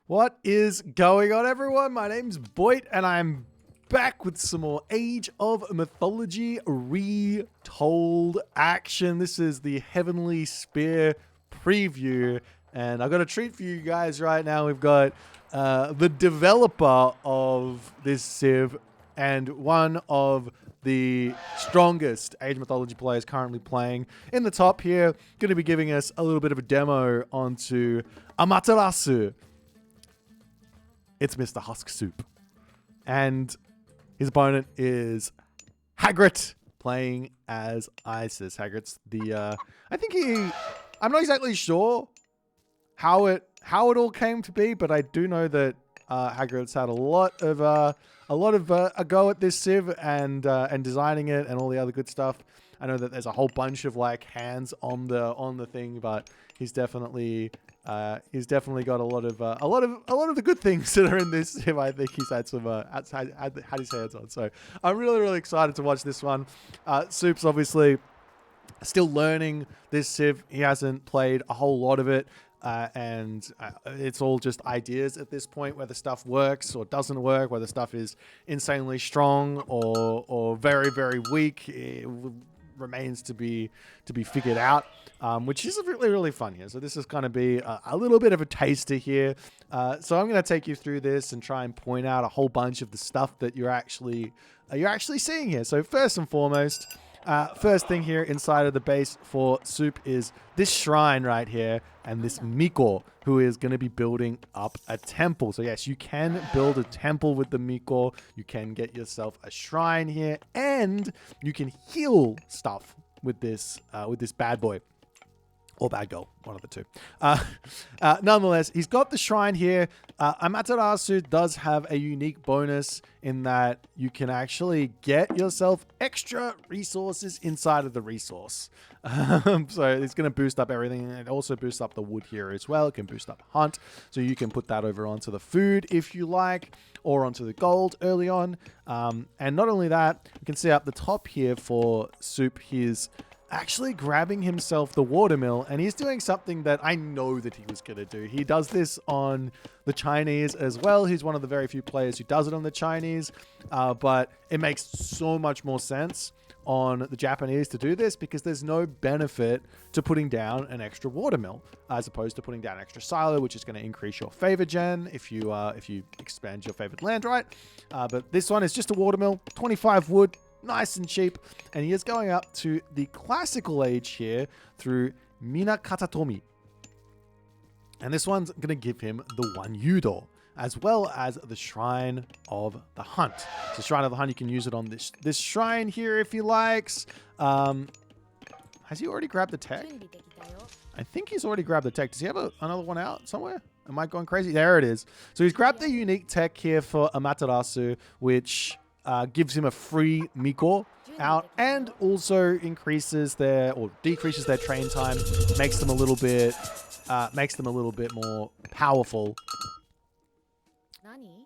What is going on, everyone? My name's Boit, and I'm back with some more Age of Mythology retold action. This is the Heavenly Spear preview, and I've got a treat for you guys right now. We've got the developer of this civ and one of the strongest Age of Mythology players currently playing in the top here, going to be giving us a little bit of a demo onto Amaterasu. It's Mr. Husk Soup. And his opponent is Hagrid, playing as Isis. Hagrid's the, I'm not exactly sure how it all came to be, but I do know that Hagrid's had a lot of a go at this civ and designing it and all the other good stuff. I know that there's a whole bunch of like hands on the thing, but he's definitely got a lot of the good things that are in this civ. I think he's had some had his hands on. So I'm really excited to watch this one. Soup's obviously still learning this civ. He hasn't played a whole lot of it. And it's all just ideas at this point, whether stuff works or doesn't work, whether stuff is insanely strong or very weak. It remains to be figured out, which is really fun here. So this is going to be a little bit of a taster here. So I'm going to take you through this and try and point out a whole bunch of the stuff that you're actually seeing here. So first and foremost, first thing here inside of the base for Soup is this shrine right here and this Miko, who is going to be building up a temple. So yes, you can build a temple with the Miko. You can get yourself a shrine here, and you can heal stuff with this bad boy. Or bad girl, one of the two. Nonetheless, he's got the shrine here. Amaterasu does have a unique bonus in that you can actually get yourself extra resources inside of the resource. So it's going to boost up everything. It also boosts up the wood here as well. It can boost up hunt. So you can put that over onto the food if you like, or onto the gold early on. And not only that, you can see up the top here for Soup, he's actually grabbing himself the watermill, and he's doing something that I know that he was going to do. He does this on the Chinese as well. He's one of the very few players who does it on the Chinese, but it makes so much more sense on the Japanese to do this because there's no benefit to putting down an extra watermill as opposed to putting down extra silo, which is going to increase your favor gen if you expand your favored land, right? But this one is just a watermill, 25 wood, nice and cheap, and he is going up to the classical age here through Minakatatomi. And this one's going to give him the one Yudo, as well as the Shrine of the Hunt. So Shrine of the Hunt, you can use it on this shrine here if he likes. Has he already grabbed the tech? I think he's already grabbed the tech. Does he have another one out somewhere? Am I going crazy? There it is. So he's grabbed the unique tech here for Amaterasu, which gives him a free Miko out and also increases or decreases their train time, makes them a little bit more powerful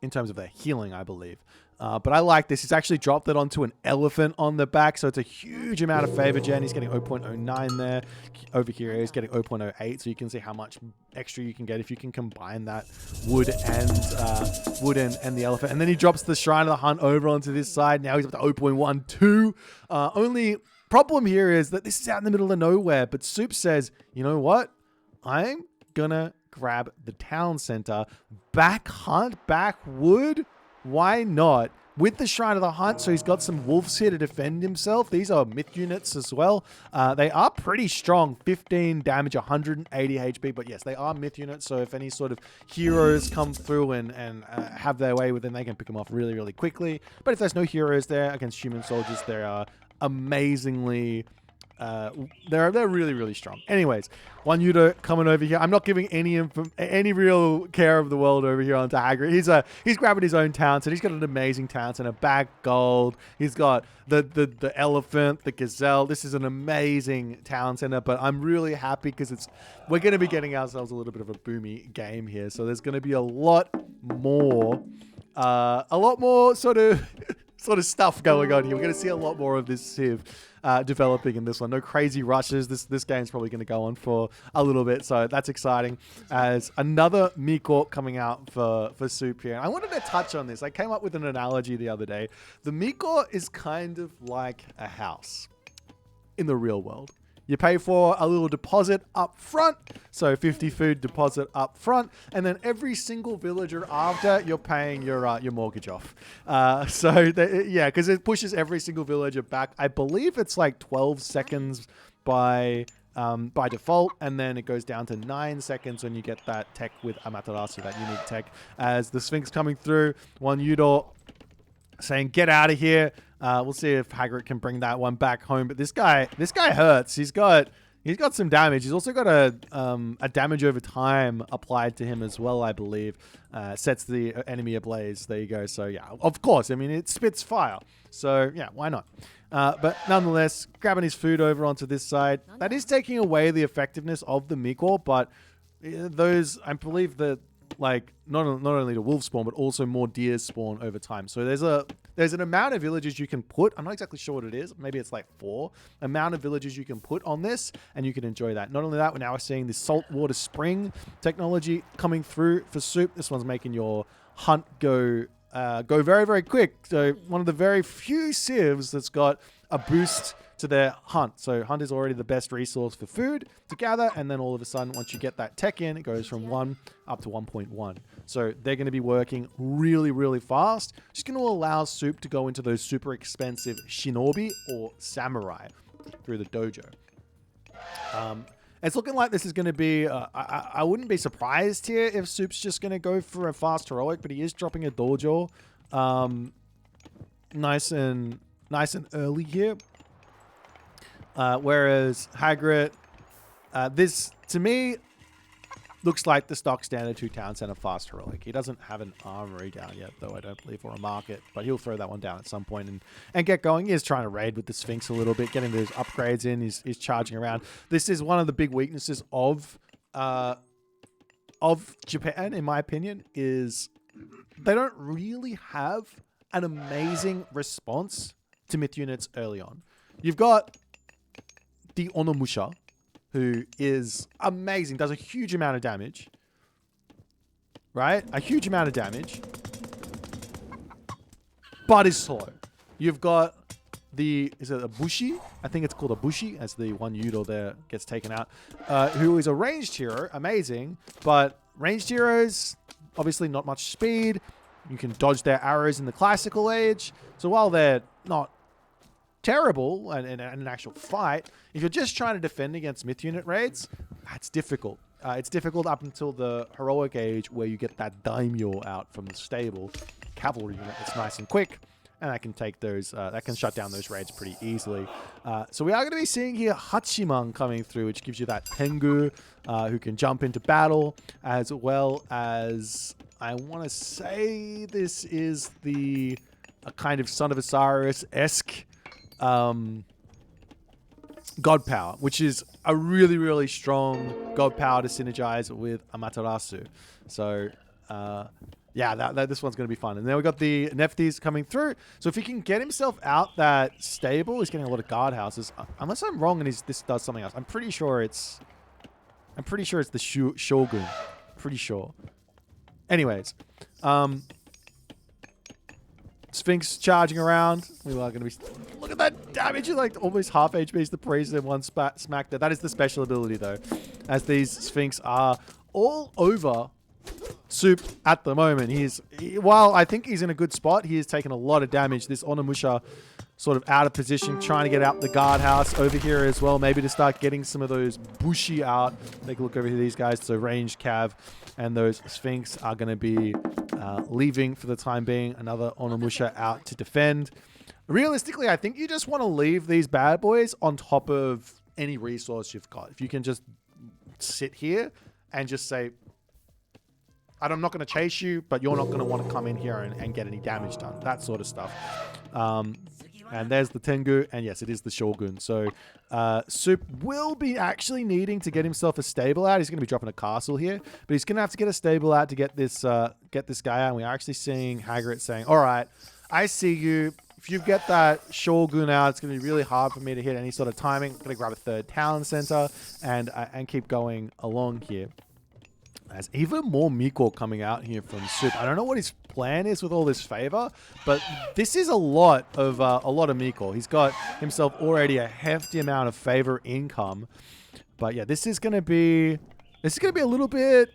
in terms of their healing, I believe. But I like this. He's actually dropped it onto an elephant on the back, so it's a huge amount of favor gen. He's getting 0.09 there. Over here, he's getting 0.08, so you can see how much extra you can get if you can combine that wood and the elephant. And then he drops the Shrine of the Hunt over onto this side. Now he's up to 0.12. Only problem here is that this is out in the middle of nowhere, but Soup says, you know what? I'm gonna grab the town center. Back hunt, back wood. Why not? With the Shrine of the Hunt, so he's got some wolves here to defend himself. These are myth units as well. They are pretty strong. 15 damage, 180 HP. But yes, they are myth units. So if any sort of heroes come through and have their way with them, they can pick them off really quickly. But if there's no heroes there against human soldiers, they are amazingly... they're really strong. Anyways, one Yudo coming over here. I'm not giving any real care of the world over here onto Hagrid. He's grabbing his own town center. He's got an amazing town center, back gold. He's got the elephant, the gazelle. This is an amazing town center, but I'm really happy because we're going to be getting ourselves a little bit of a boomy game here. So there's going to be a lot more sort of sort of stuff going on here. We're going to see a lot more of this Civ developing in this one. No crazy rushes. This game's probably going to go on for a little bit, so that's exciting. As another Miko coming out for Soup here. And I wanted to touch on this. I came up with an analogy the other day. The Miko is kind of like a house in the real world. You pay for a little deposit up front, so 50 food deposit up front, and then every single villager after, you're paying your mortgage off. Yeah, because it pushes every single villager back. I believe it's like 12 seconds by default, and then it goes down to 9 seconds when you get that tech with Amaterasu, that unique tech. As the Sphinx coming through, one Yudo saying, "Get out of here." We'll see if Hagrid can bring that one back home. But this guy hurts. He's got some damage. He's also got a damage over time applied to him as well, I believe. Sets the enemy ablaze. There you go. So yeah, of course. I mean, it spits fire. So yeah, why not? But nonetheless, grabbing his food over onto this side. That is taking away the effectiveness of the Miko, but those, I believe that, like, not only the wolves spawn, but also more deer spawn over time. So there's an amount of villages you can put. I'm not exactly sure what it is. Maybe it's like 4 amount of villages you can put on this, and you can enjoy that. Not only that, we're now seeing the saltwater spring technology coming through for Soup. This one's making your hunt go very, very quick. So one of the very few civs that's got a boost to their hunt. So hunt is already the best resource for food to gather, and then all of a sudden, once you get that tech in, it goes from 1 up to 1.1. So they're going to be working really, really fast. Just going to allow Soup to go into those super expensive shinobi or samurai through the dojo. It's looking like this is going to be, I wouldn't be surprised here if Soup's just going to go for a fast heroic, but he is dropping a dojo nice and early here. Whereas Hagrid, this to me looks like the stock standard 2 town center fast heroic. He doesn't have an armory down yet, though, I don't believe, or a market, but he'll throw that one down at some point and get going. He is trying to raid with the Sphinx a little bit, getting those upgrades in. He's charging around. This is one of the big weaknesses of Japan, in my opinion, is they don't really have an amazing response to myth units early on. You've got the Onimusha, who is amazing, does a huge amount of damage. Right? A huge amount of damage. But is slow. You've got is it a Bushi? I think it's called a Bushi, as the one Yudo there gets taken out. Who is a ranged hero, amazing. But ranged heroes, obviously not much speed. You can dodge their arrows in the classical age. So while they're not terrible in an actual fight, if you're just trying to defend against myth unit raids, that's difficult. It's difficult up until the heroic age, where you get that daimyo out from the stable cavalry unit that's nice and quick, and that can take those that can shut down those raids pretty easily. So we are going to be seeing here Hachiman coming through, which gives you that Tengu who can jump into battle, as well as, I want to say this is a kind of Son of Osiris-esque God Power, which is a really, really strong God Power to synergize with Amaterasu. So, yeah, this one's going to be fun. And then we've got the Nephthys coming through. So if he can get himself out that stable, he's getting a lot of guardhouses. Unless I'm wrong and this does something else. I'm pretty sure it's the shogun. Pretty sure. Anyways, Sphinx charging around. We are going to be... Look at that damage. You're like almost half HP is the priest in one smack there. That is the special ability, though. As these Sphinx are all over Soup at the moment. While I think he's in a good spot, he is taking a lot of damage. This Onimusha sort of out of position, trying to get out the guardhouse over here as well. Maybe to start getting some of those Bushi out. Take a look over here, these guys. So ranged Cav and those Sphinx are going to be leaving for the time being. Another Onimusha out to defend. Realistically, I think you just want to leave these bad boys on top of any resource you've got. If you can just sit here and just say, I'm not going to chase you, but you're not going to want to come in here and get any damage done. That sort of stuff. And there's the Tengu, and yes, it is the Shogun. So Soup will be actually needing to get himself a stable out. He's going to be dropping a castle here, but he's going to have to get a stable out to get this guy out. And we are actually seeing Hagrid saying, all right, I see you. if you get that Shogun out, it's going to be really hard for me to hit any sort of timing. I'm going to grab a third talent center and keep going along here. There's even more Miko coming out here from Soup. I don't know what his plan is with all this favor, but this is a lot of Miko. He's got himself already a hefty amount of favor income. But yeah, this is gonna be a little bit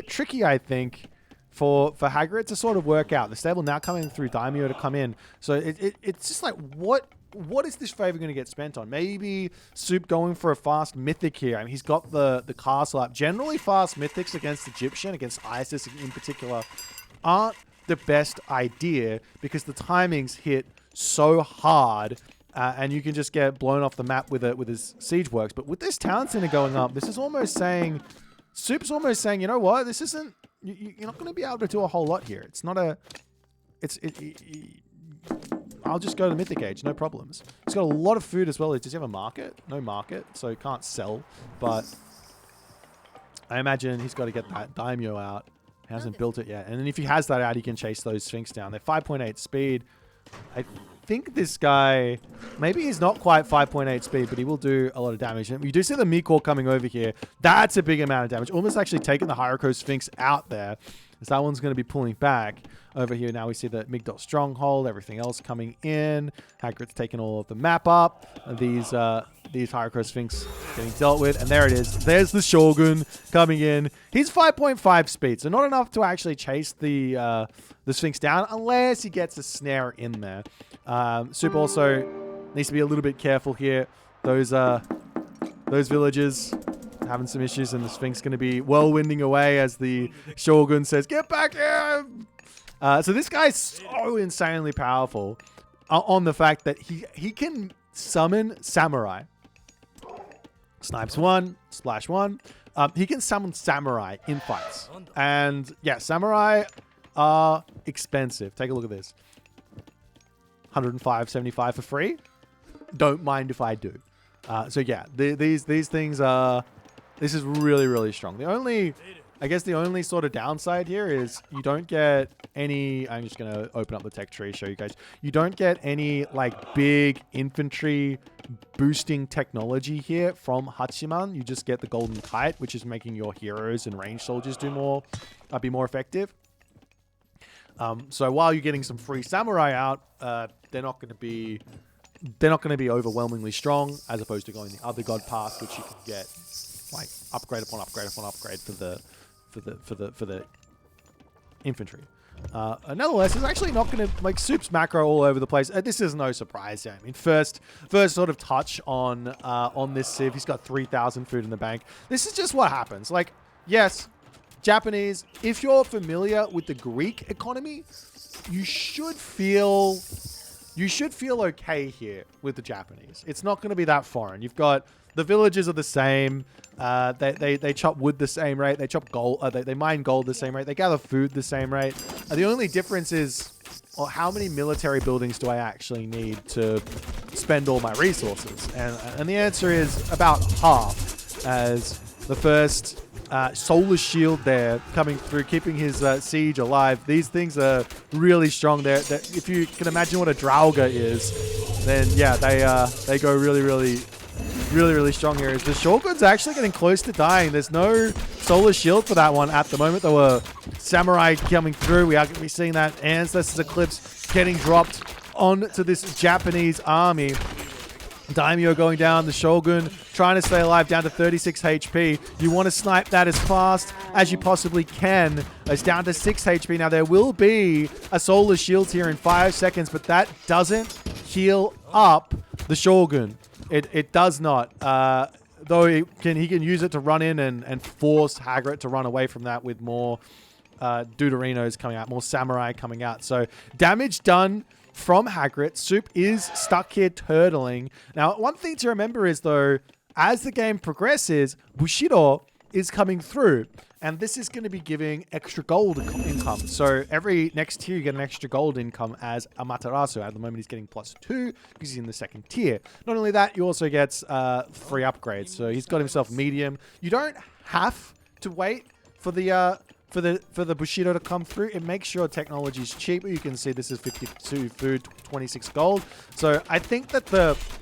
tricky, I think, for Hagrid to sort of work out. The stable now coming through Daimyo to come in. So it's just like what is this favor going to get spent on? Maybe Soup going for a fast Mythic here. I mean, he's got the castle up. Generally, fast Mythics against Egyptian, against Isis in particular, aren't the best idea because the timings hit so hard and you can just get blown off the map with his siege works. But with this town center going up, this is almost saying, Soup's almost saying, you know what? This isn't, you're not going to be able to do a whole lot here. It's not a, I'll just go to Mythic Age, no problems. He's got a lot of food as well. Does he have a market? No market, so he can't sell. But I imagine he's got to get that Daimyo out. He hasn't built it yet. And then if he has that out, he can chase those Sphinx down. They're 5.8 speed. I think this guy, maybe he's not quite 5.8 speed, but he will do a lot of damage. And you do see the Miko coming over here. That's a big amount of damage. Almost actually taking the Hierarcho Sphinx out there. As that one's going to be pulling back. Over here now we see the Migdol Stronghold, everything else coming in. Hagrid's taking all of the map up. These Hierarcho Sphinx getting dealt with. And there it is. There's the Shogun coming in. He's 5.5 speed, so not enough to actually chase the Sphinx down unless he gets a snare in there. Soup also needs to be a little bit careful here. Those villagers having some issues, and the Sphinx going to be whirlwinding away as the Shogun says, "Get back here!" So this guy's so insanely powerful on the fact that he can summon Samurai. Snipes one, splash one. He can summon Samurai in fights. And yeah, Samurai are expensive. Take a look at this. 105.75 for free. Don't mind if I do. So yeah, these things are... This is really, really strong. I guess the only sort of downside here is you don't get any... I'm just going to open up the tech tree, show you guys. You don't get any like big infantry boosting technology here from Hachiman. You just get the golden kite, which is making your heroes and ranged soldiers be more effective. So while you're getting some free samurai out, they're not going to be overwhelmingly strong, as opposed to going the other god path, which you can get like upgrade upon upgrade upon upgrade for the infantry. Nonetheless, it's actually not going to like Soup's macro all over the place. This is no surprise. I mean, first sort of touch on this Civ. He's got 3,000 food in the bank. This is just what happens. Like, yes, Japanese. If you're familiar with the Greek economy, you should feel okay here with the Japanese. It's not going to be that foreign. You've got the villages are the same. They chop wood the same rate. They chop gold. They mine gold the same rate. They gather food the same rate. The only difference is, well, how many military buildings do I actually need to spend all my resources? And the answer is about half. As the first solar shield there coming through, keeping his siege alive. These things are really strong. If you can imagine what a Draugr is, then yeah, they go really strong here. As the Shogun's actually getting close to dying. There's no solar shield for that one at the moment. There were samurai coming through. We are going to be seeing that Ancestors Eclipse getting dropped onto this Japanese army. Daimyo going down, the Shogun trying to stay alive, down to 36 HP. You want to snipe that as fast as you possibly can. It's down to 6 HP. Now, there will be a solar shield here in 5 seconds, but that doesn't heal up the Shogun. It does not. Though he can use it to run in and force Hagrid to run away from that with more Deuterinos coming out, more Samurai coming out. So damage done from Hagrid. Soup is stuck here turtling. Now, one thing to remember is, though, as the game progresses, Bushido is coming through. And this is going to be giving extra gold income. So every next tier, you get an extra gold income as Amaterasu. At the moment, he's getting +2 because he's in the 2nd tier. Not only that, he also gets free upgrades. So he's got himself medium. You don't have to wait for the for the Bushido to come through. It makes sure technology is cheaper. You can see this is 52 food, 26 gold. So I think that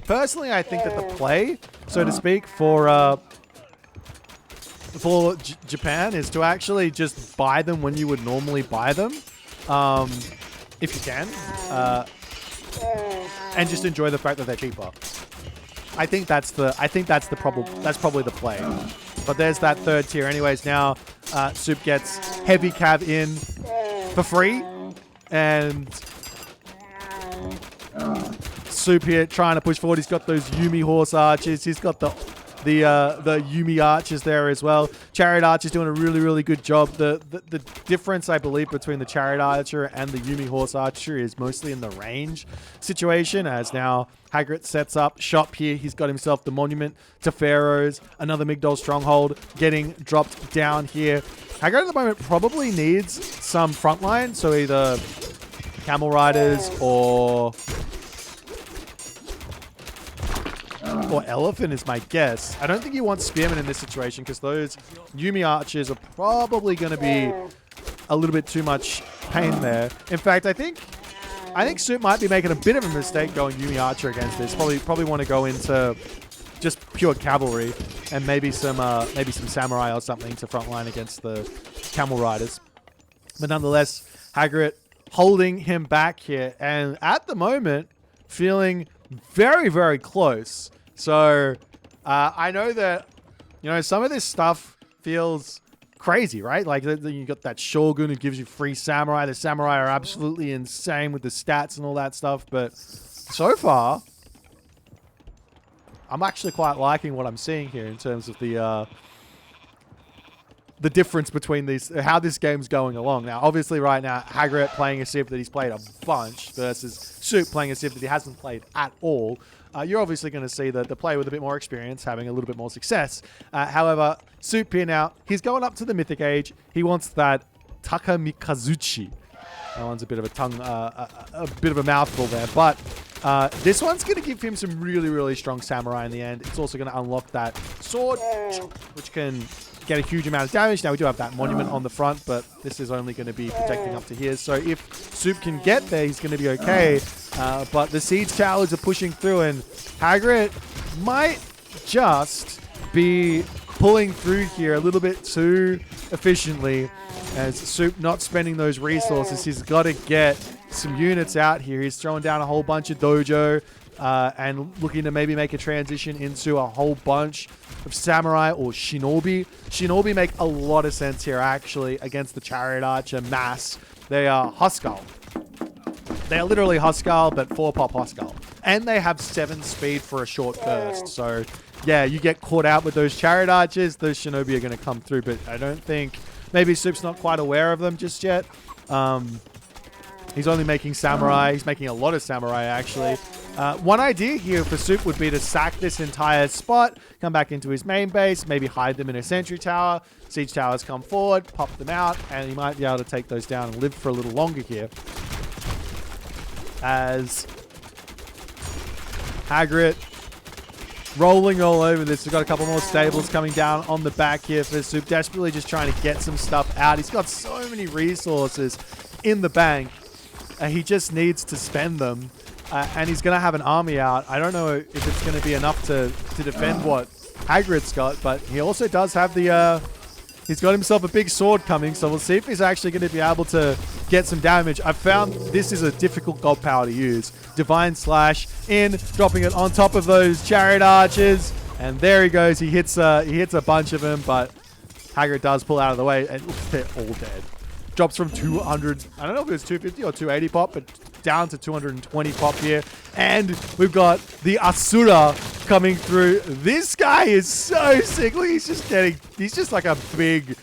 personally, I think that the play, so to speak, for Japan is to actually just buy them when you would normally buy them, if you can, and just enjoy the fact that they're cheaper. I think that's the problem. That's probably the play. But there's that third tier. Anyways, now Soup gets heavy cav in for free, and Soup here trying to push forward. He's got those Yumi horse archers. He's got the Yumi archers there as well. Chariot Archer's doing a really, really good job. The difference, I believe, between the Chariot Archer and the Yumi Horse Archer is mostly in the range situation, as now Hagrid sets up shop here. He's got himself the Monument to Pharaohs, another Migdol stronghold getting dropped down here. Hagrid at the moment probably needs some frontline, so either Camel Riders or Elephant is my guess. I don't think you want Spearmen in this situation because those Yumi Archers are probably going to be a little bit too much pain there. In fact, I think Soup might be making a bit of a mistake going Yumi Archer against this. Probably want to go into just pure cavalry and maybe some samurai or something to frontline against the Camel Riders. But nonetheless, Hagrid holding him back here, and at the moment feeling very, very close. So I know that, some of this stuff feels crazy, right? Like you got that Shogun who gives you free samurai. The samurai are absolutely insane with the stats and all that stuff. But so far, I'm actually quite liking what I'm seeing here in terms of the difference between these, how this game's going along. Now, obviously right now, Hagrid playing a civ that he's played a bunch versus Soup playing a civ that he hasn't played at all. You're obviously going to see the player with a bit more experience having a little bit more success. However, Soup here now, he's going up to the Mythic Age. He wants that Takamikazuchi. That one's a bit of a bit of a mouthful there. But this one's going to give him some really, really strong samurai in the end. It's also going to unlock that sword, which can get a huge amount of damage. Now, we do have that monument on the front, but this is only going to be protecting up to here. So if Soup can get there, he's going to be okay. But the siege towers are pushing through, and Hagrid might just be pulling through here a little bit too efficiently, as Soup not spending those resources. He's got to get some units out here. He's throwing down a whole bunch of dojo and looking to maybe make a transition into a whole bunch of samurai or shinobi. Shinobi make a lot of sense here, actually, against the Chariot Archer mass. They are Huskal. They are literally Huskal, but 4-pop Huskal. And they have 7 speed for a short burst. So, yeah, you get caught out with those Chariot Archers, those Shinobi are going to come through. But I don't think... Maybe Soup's not quite aware of them just yet. He's only making samurai. He's making a lot of samurai, actually. One idea here for Soup would be to sack this entire spot, come back into his main base, maybe hide them in a sentry tower. Siege towers come forward, pop them out, and he might be able to take those down and live for a little longer here. As Hagrid rolling all over this. We've got a couple more stables coming down on the back here for Soup, desperately just trying to get some stuff out. He's got so many resources in the bank. He just needs to spend them. And he's going to have an army out. I don't know if it's going to be enough to defend what Hagrid's got, but he also does have the... he's got himself a big sword coming, so we'll see if he's actually going to be able to get some damage. I've found this is a difficult god power to use. Divine Slash in, dropping it on top of those Chariot Archers, and there he goes. He hits a bunch of them, but Hagrid does pull out of the way, and they're all dead. Drops from 200, I don't know if it was 250 or 280 pop, but down to 220 pop here. And we've got the Asura coming through. This guy is so sick. Look, he's just like a big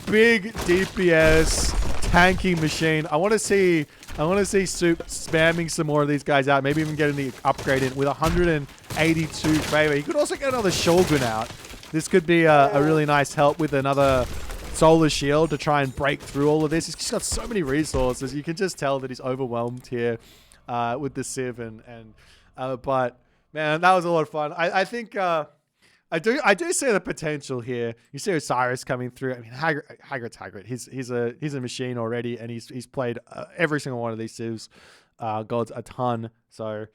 DPS tanking machine. I want to see Soup spamming some more of these guys out. Maybe even getting the upgrade in with 182 favor. He could also get another Shogun out. This could be a really nice help with another Solar Shield to try and break through all of this. He's just got so many resources. You can just tell that he's overwhelmed here with the Civ. But, man, that was a lot of fun. I think I do see the potential here. You see Osiris coming through. I mean, Hagrid's Hagrid. He's a machine already, and he's played every single one of these civs gods a ton. So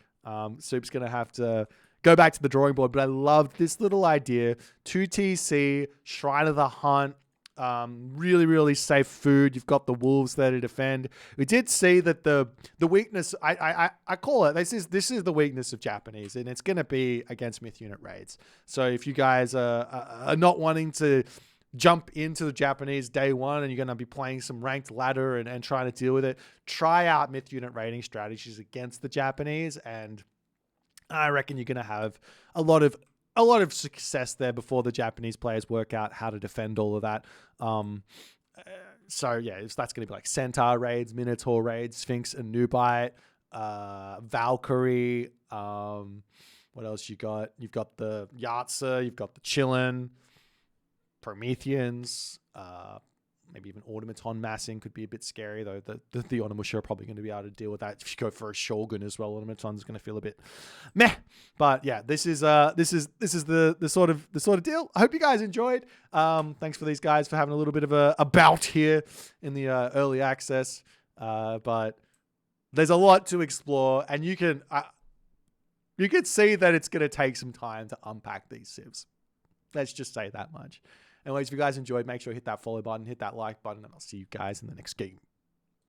Soup's gonna have to go back to the drawing board. But I loved this little idea: 2TC, Shrine of the Hunt. Really, really safe food. You've got the wolves there to defend. We did see that the weakness, I call it, this is the weakness of Japanese, and it's going to be against myth unit raids. So if you guys are not wanting to jump into the Japanese day one and you're going to be playing some ranked ladder and trying to deal with it, try out myth unit raiding strategies against the Japanese, and I reckon you're going to have a lot of success there before the Japanese players work out how to defend all of that. So yeah, that's going to be like Centaur raids, Minotaur raids, Sphinx and Nubite, Valkyrie. What else you got? You've got the Yatsa, you've got the Chillin, Prometheans, maybe even automaton massing could be a bit scary, though. The Onimusha are probably going to be able to deal with that. If you go for a shogun as well, automaton's going to feel a bit meh. But yeah, this is the sort of deal. I hope you guys enjoyed. Thanks for these guys for having a little bit of a bout here in the early access. But there's a lot to explore, and you can see that it's going to take some time to unpack these civs. Let's just say that much. Anyways, if you guys enjoyed, make sure you hit that follow button, hit that like button, and I'll see you guys in the next game.